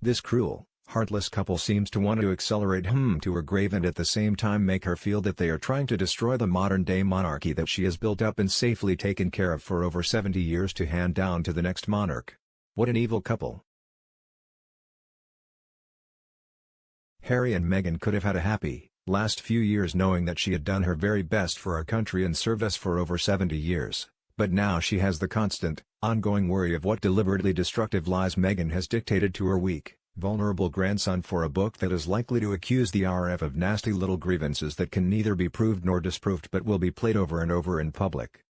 This cruel, heartless couple seems to want to accelerate to her grave and at the same time make her feel that they are trying to destroy the modern-day monarchy that she has built up and safely taken care of for over 70 years to hand down to the next monarch. What an evil couple. Harry and Meghan could have had a happy, last few years knowing that she had done her very best for our country and served us for over 70 years, but now she has the constant, ongoing worry of what deliberately destructive lies Meghan has dictated to her weak, vulnerable grandson for a book that is likely to accuse the RF of nasty little grievances that can neither be proved nor disproved but will be played over and over in public.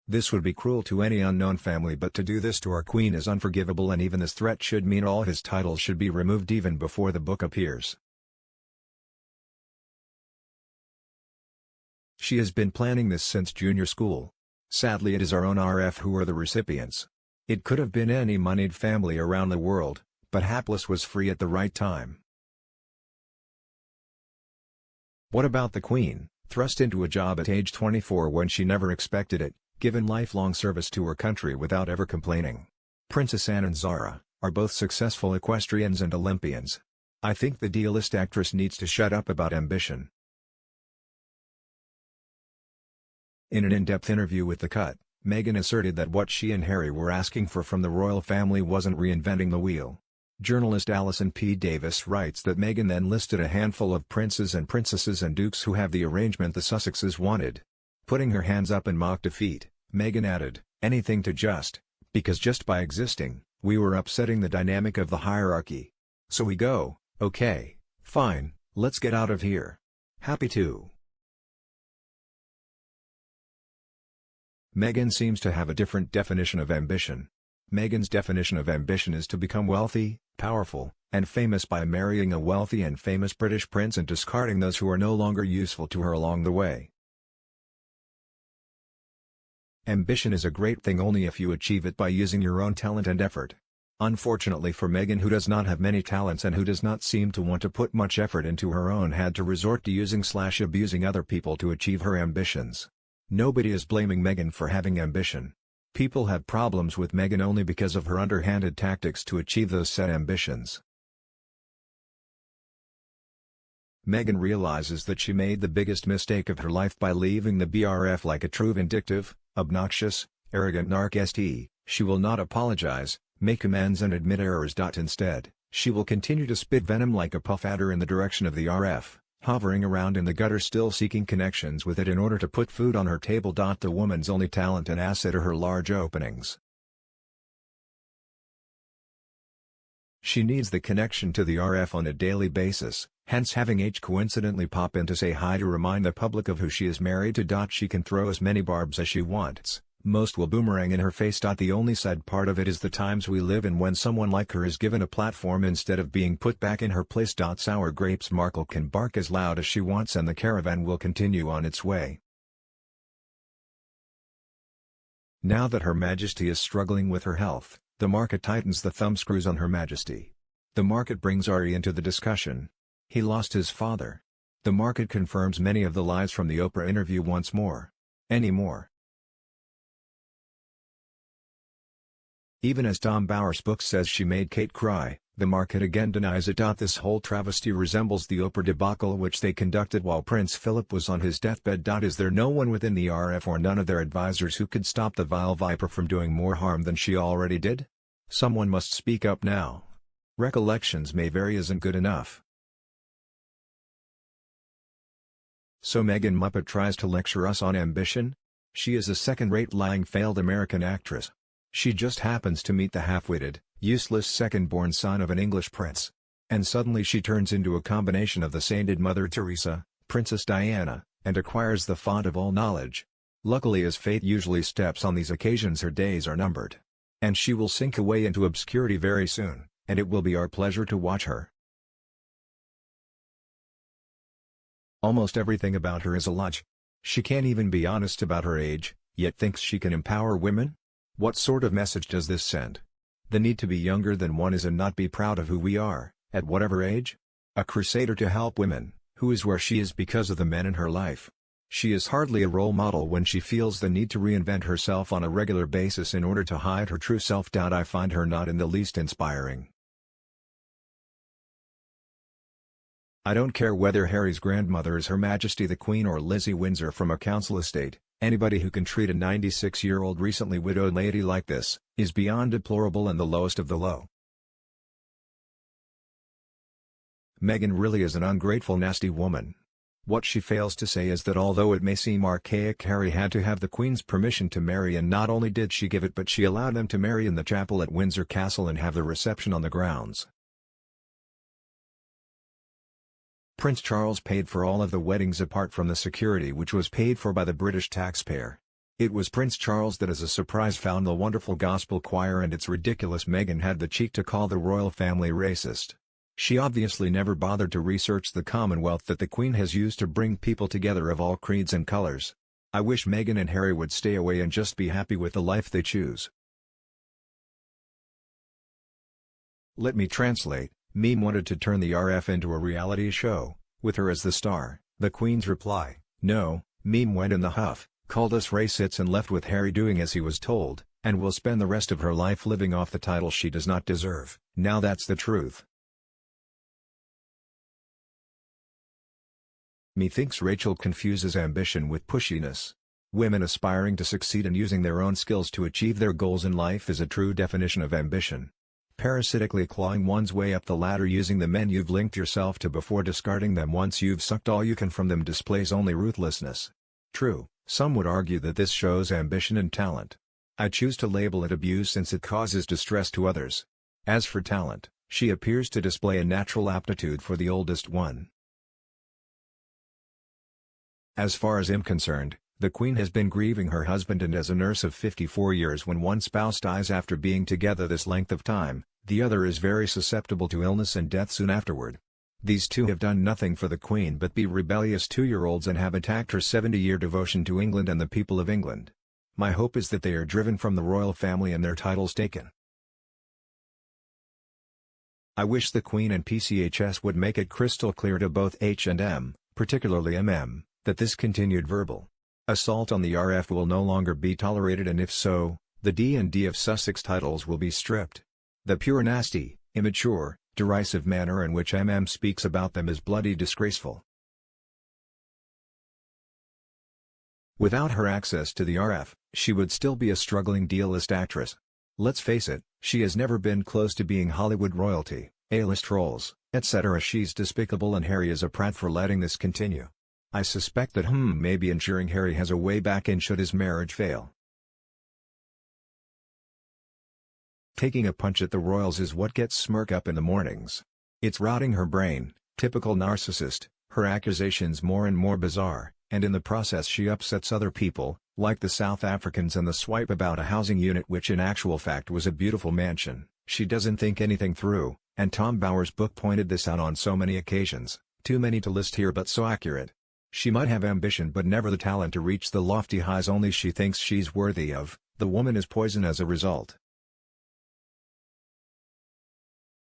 This would be cruel to any unknown family, but to do this to our Queen is unforgivable, and even this threat should mean all his titles should be removed even before the book appears. She has been planning this since junior school. Sadly, it is our own RF who are the recipients. It could have been any moneyed family around the world, but hapless was free at the right time. What about the Queen, thrust into a job at age 24 when she never expected it, given lifelong service to her country without ever complaining? Princess Anne and Zara are both successful equestrians and Olympians. I think the D-list actress needs to shut up about ambition. In an in-depth interview with The Cut, Meghan asserted that what she and Harry were asking for from the royal family wasn't reinventing the wheel. Journalist Alison P. Davis writes that Meghan then listed a handful of princes and princesses and dukes who have the arrangement the Sussexes wanted. Putting her hands up in mock defeat, Meghan added, "Anything to because just by existing, we were upsetting the dynamic of the hierarchy. So we go, okay, fine, let's get out of here. Happy to." Meghan seems to have a different definition of ambition. Meghan's definition of ambition is to become wealthy, powerful, and famous by marrying a wealthy and famous British prince and discarding those who are no longer useful to her along the way. Ambition is a great thing only if you achieve it by using your own talent and effort. Unfortunately for Meghan, who does not have many talents and who does not seem to want to put much effort into her own, had to resort to using/abusing other people to achieve her ambitions. Nobody is blaming Meghan for having ambition. People have problems with Meghan only because of her underhanded tactics to achieve those set ambitions. Meghan realizes that she made the biggest mistake of her life by leaving the BRF like a true vindictive, obnoxious, arrogant narcissist. She will not apologize, make amends and admit errors. Instead, she will continue to spit venom like a puff adder in the direction of the RF, hovering around in the gutter still seeking connections with it in order to put food on her table. The woman's only talent and asset are her large openings. She needs the connection to the RF on a daily basis, hence having H coincidentally pop in to say hi to remind the public of who she is married to. She can throw as many barbs as she wants, most will boomerang in her face. The only sad part of it is the times we live in when someone like her is given a platform instead of being put back in her place. Sour grapes. Markle can bark as loud as she wants and the caravan will continue on its way. Now that Her Majesty is struggling with her health, the market tightens the thumbscrews on Her Majesty. The market brings Ari into the discussion. He lost his father. The market confirms many of the lies from the Oprah interview once more. Anymore. Even as Tom Bower's book says she made Kate cry, the market again denies it. This whole travesty resembles the Oprah debacle which they conducted while Prince Philip was on his deathbed. Is there no one within the RF or none of their advisors who could stop the vile viper from doing more harm than she already did? Someone must speak up now. Recollections may vary isn't good enough. So Meghan Muppet tries to lecture us on ambition? She is a second-rate lying failed American actress. She just happens to meet the half-witted, useless second-born son of an English prince. And suddenly she turns into a combination of the sainted Mother Teresa, Princess Diana, and acquires the font of all knowledge. Luckily, as fate usually steps on these occasions, her days are numbered. And she will sink away into obscurity very soon, and it will be our pleasure to watch her. Almost everything about her is a lie. She can't even be honest about her age, yet thinks she can empower women? What sort of message does this send? The need to be younger than one is and not be proud of who we are, at whatever age? A crusader to help women, who is where she is because of the men in her life. She is hardly a role model when she feels the need to reinvent herself on a regular basis in order to hide her true self-doubt. I find her not in the least inspiring. I don't care whether Harry's grandmother is Her Majesty the Queen or Lizzie Windsor from a council estate. Anybody who can treat a 96-year-old recently widowed lady like this, is beyond deplorable and the lowest of the low. Meghan really is an ungrateful, nasty woman. What she fails to say is that although it may seem archaic, Harry had to have the Queen's permission to marry, and not only did she give it but she allowed them to marry in the chapel at Windsor Castle and have the reception on the grounds. Prince Charles paid for all of the weddings apart from the security which was paid for by the British taxpayer. It was Prince Charles that as a surprise found the wonderful gospel choir, and it's ridiculous Meghan had the cheek to call the royal family racist. She obviously never bothered to research the Commonwealth that the Queen has used to bring people together of all creeds and colors. I wish Meghan and Harry would stay away and just be happy with the life they choose. Let me translate. Meme wanted to turn the RF into a reality show, with her as the star. The Queen's reply, no. Meme went in the huff, called us racists and left with Harry doing as he was told, and will spend the rest of her life living off the title she does not deserve. Now that's the truth. Methinks Rachel confuses ambition with pushiness. Women aspiring to succeed and using their own skills to achieve their goals in life is a true definition of ambition. Parasitically clawing one's way up the ladder using the men you've linked yourself to before discarding them once you've sucked all you can from them displays only ruthlessness. True, some would argue that this shows ambition and talent. I choose to label it abuse since it causes distress to others. As for talent, she appears to display a natural aptitude for the oldest one. As far as I'm concerned, the Queen has been grieving her husband, and as a nurse of 54 years, when one spouse dies after being together this length of time, the other is very susceptible to illness and death soon afterward. These two have done nothing for the Queen but be rebellious 2-year-olds and have attacked her 70-year devotion to England and the people of England. My hope is that they are driven from the royal family and their titles taken. I wish the Queen and PCHS would make it crystal clear to both H&M, particularly MM, that this continued verbal assault on the RF will no longer be tolerated, and if so, the D&D of Sussex titles will be stripped. The pure nasty, immature, derisive manner in which MM speaks about them is bloody disgraceful. Without her access to the RF, she would still be a struggling D-list actress. Let's face it, she has never been close to being Hollywood royalty, A-list roles, etc. She's despicable, and Harry is a prat for letting this continue. I suspect that may be ensuring Harry has a way back in should his marriage fail. Taking a punch at the royals is what gets Smirk up in the mornings. It's rotting her brain, typical narcissist, her accusations more and more bizarre, and in the process she upsets other people, like the South Africans and the swipe about a housing unit which in actual fact was a beautiful mansion. She doesn't think anything through, and Tom Bauer's book pointed this out on so many occasions, too many to list here but so accurate. She might have ambition but never the talent to reach the lofty highs only she thinks she's worthy of. The woman is poison as a result.